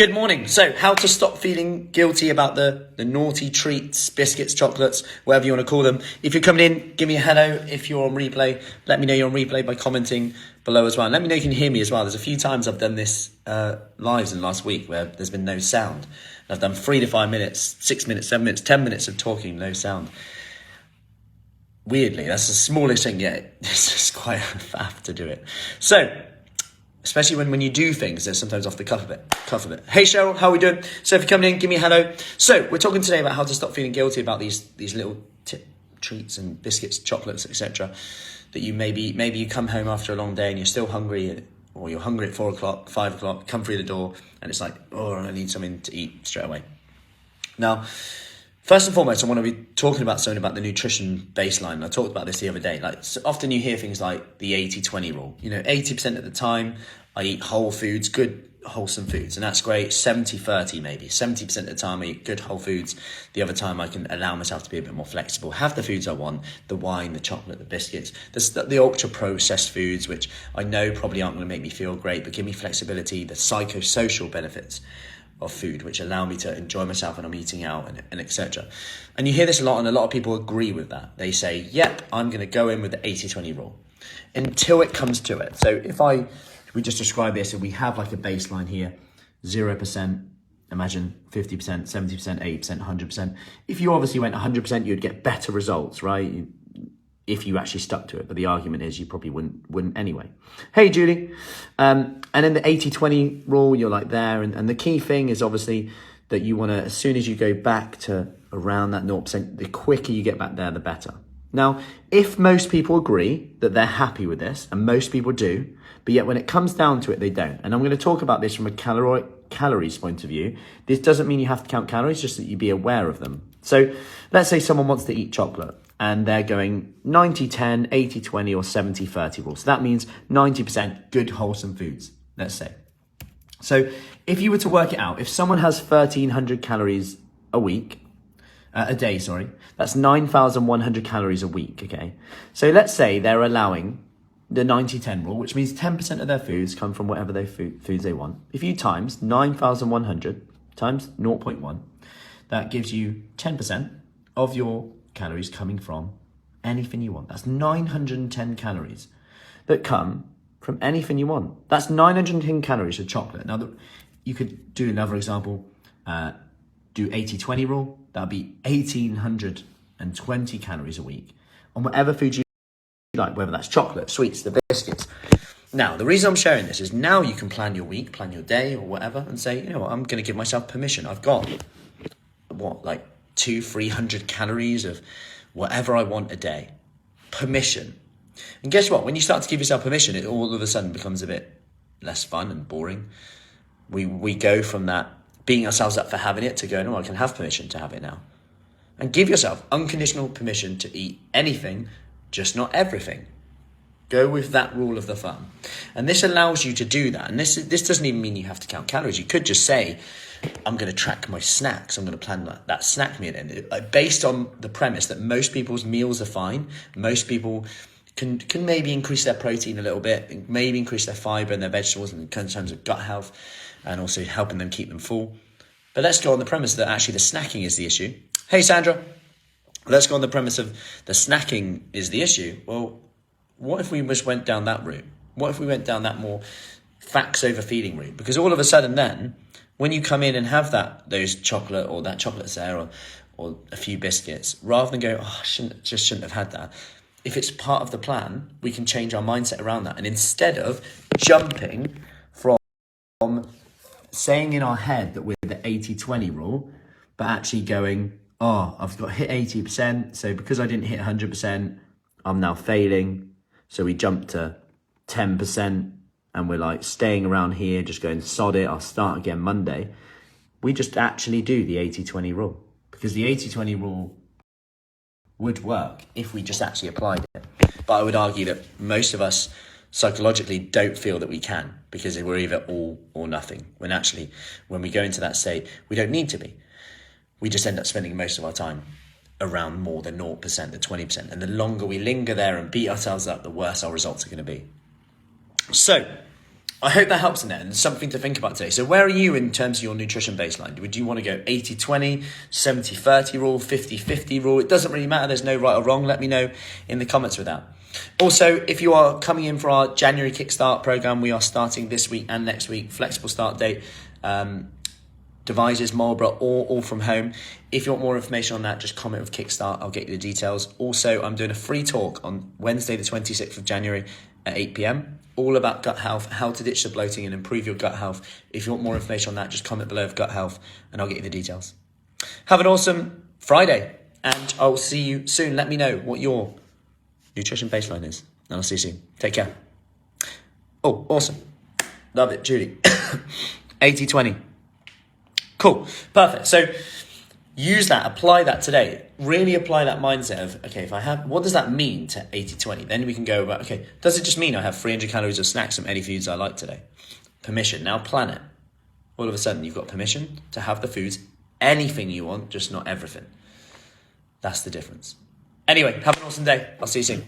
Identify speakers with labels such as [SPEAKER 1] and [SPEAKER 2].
[SPEAKER 1] Good morning. So how to stop feeling guilty about the naughty treats, biscuits, chocolates, whatever you want to call them. If you're coming in, give me a hello. If you're on replay, let me know you're on replay by commenting below as well. And let me know you can hear me as well. There's a few times I've done this lives in the last week where there's been no sound. I've done 3 to 5 minutes, 6 minutes, 7 minutes, 10 minutes of talking, no sound. Weirdly, that's the smallest thing yet. It's just quite a faff to do it. So, especially when you do things, they're sometimes off the cuff of it. Hey Cheryl, how are we doing? So if you're coming in, give me a hello. So we're talking today about how to stop feeling guilty about these little treats and biscuits, chocolates, etc. That you maybe you come home after a long day and you're still hungry, or you're hungry at 4 o'clock, 5 o'clock, come through the door and it's like, oh, I need something to eat straight away. Now, first and foremost, I want to be talking about something about the nutrition baseline. I talked about this the other day. Like, so often you hear things like the 80-20 rule. 80% of the time I eat whole foods, good wholesome foods, and that's great. 70-30 maybe. 70% of the time I eat good whole foods. The other time I can allow myself to be a bit more flexible. Have the foods I want, the wine, the chocolate, the biscuits, the ultra processed foods, which I know probably aren't going to make me feel great, but give me flexibility, the psychosocial benefits of food, which allow me to enjoy myself when I'm eating out and etc. And you hear this a lot, and a lot of people agree with that. They say, yep, I'm going to go in with the 80-20 rule until it comes to it. So if we just describe this, and we have like a baseline here, 0%, imagine 50%, 70%, 80%, 100%. If you obviously went 100%, you'd get better results, right? If you actually stuck to it. But the argument is you probably wouldn't anyway. Hey, Julie. And then the 80-20 rule, you're like there. And the key thing is obviously that you want to, as soon as you go back to around that 0%, the quicker you get back there, the better. Now, if most people agree that they're happy with this, and most people do, but yet when it comes down to it, they don't. And I'm going to talk about this from a calories point of view. This doesn't mean you have to count calories, just that you be aware of them. So let's say someone wants to eat chocolate and they're going 90-10, 80-20 or 70-30 rule. So that means 90% good wholesome foods, let's say. So if you were to work it out, if someone has 1,300 calories a day, that's 9,100 calories a week, okay? So let's say they're allowing the 90-10 rule, which means 10% of their foods come from whatever their foods they want. If you times 9,100 times 0.1, that gives you 10% of your calories coming from anything you want. That's 910 calories that come from anything you want. That's 910 calories of chocolate. Now, you could do another example, do 80-20 rule. That'd be 1,820 calories a week on whatever food you like, whether that's chocolate, sweets, the biscuits. Now, the reason I'm sharing this is now you can plan your week, plan your day or whatever, and say, you know what, I'm going to give myself permission. I've got, 200-300 calories of whatever I want a day. Permission. And guess what? When you start to give yourself permission, it all of a sudden becomes a bit less fun and boring. We go from that beating ourselves up for having it to going, oh, I can have permission to have it now. And give yourself unconditional permission to eat anything, just not everything. Go with that rule of the thumb. And this allows you to do that. And this doesn't even mean you have to count calories. You could just say, I'm going to track my snacks. I'm going to plan that snack meal in. Based on the premise that most people's meals are fine. Most people can maybe increase their protein a little bit, maybe increase their fiber and their vegetables in terms of gut health, and also helping them keep them full. But let's go on the premise that actually the snacking is the issue. Hey, Sandra. Let's go on the premise of the snacking is the issue. Well, what if we just went down that route? What if we went down that more facts over feeling route? Because all of a sudden then, when you come in and have those chocolate or that chocolate's there or a few biscuits, rather than go, oh, I shouldn't have had that. If it's part of the plan, we can change our mindset around that. And instead of jumping from saying in our head that we're the 80-20 rule, but actually going, oh, I've got hit 80%, so because I didn't hit 100%, I'm now failing. So we jump to 10%, and we're like staying around here, just going, sod it, I'll start again Monday. We just actually do the 80-20 rule, because the 80-20 rule would work if we just actually applied it. But I would argue that most of us psychologically don't feel that we can, because we're either all or nothing. When we go into that state, we don't need to be. We just end up spending most of our time around more than 0%, the 20%. And the longer we linger there and beat ourselves up, the worse our results are going to be. So I hope that helps in there and something to think about today. So where are you in terms of your nutrition baseline? Would you want to go 80-20, 70-30 rule, 50-50 rule? It doesn't really matter. There's no right or wrong. Let me know in the comments with that. Also, if you are coming in for our January Kickstart program, we are starting this week and next week. Flexible start date, devices, Marlborough, all from home. If you want more information on that, just comment with Kickstart. I'll get you the details. Also, I'm doing a free talk on Wednesday, the 26th of January at 8 p.m. all about gut health, how to ditch the bloating and improve your gut health. If you want more information on that, just comment below with gut health and I'll get you the details. Have an awesome Friday and I'll see you soon. Let me know what your nutrition baseline is and I'll see you soon. Take care. Oh, awesome. Love it, Judy. 80-20. Cool. Perfect. So use that, apply that today. Really apply that mindset of, okay, if I have, what does that mean to 80-20? Then we can go about, okay, does it just mean I have 300 calories of snacks from any foods I like today? Permission. Now plan it. All of a sudden you've got permission to have the foods, anything you want, just not everything. That's the difference. Anyway, have an awesome day. I'll see you soon.